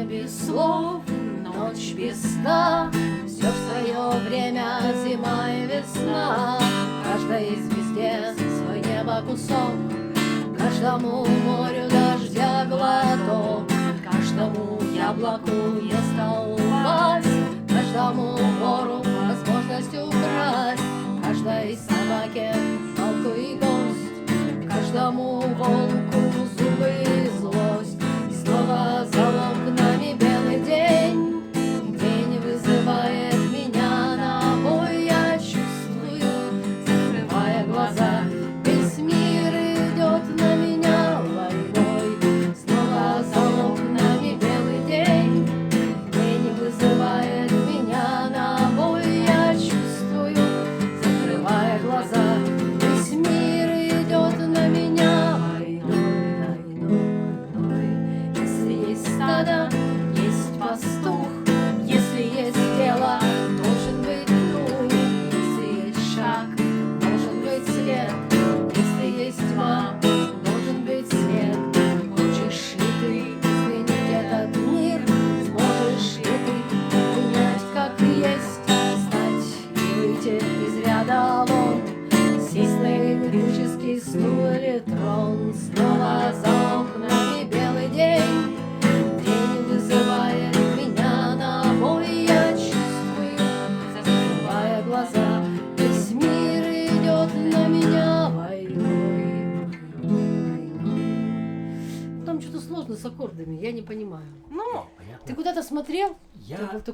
без слов, ночь без сна, все в свое время, зима и весна. Каждой звезде свой небо кусок, каждому морю дождя глоток, каждому яблоку место упасть, каждому вору возможность украсть, каждой собаке палку и кость, каждому волку зубы и злость. И снова за окнами белый день, день вызывает меня на бой. Я чувствую, закрывая глаза, весь мир идет на меня войной. Снова за окнами белый день, день вызывает меня на бой. Я чувствую, закрывая глаза, весь мир идет на меня войной, войной, войной. Если есть стадо, есть пастух, если есть дело, должен быть дух, если есть шаг, должен быть след, если есть тьма, должен быть свет. Хочешь ли ты изменить этот мир? Сможешь ли ты понять, как есть, встать и выйти из ряда вон, сесть на электрический стул или трон? Снова за окнами белый день, день вызывает меня на бой. Я чувствую, закрывая глаза, весь мир идет на меня войной, войной. Там что-то сложно с аккордами, я не понимаю. Ну, Ты куда-то смотрел? я Ты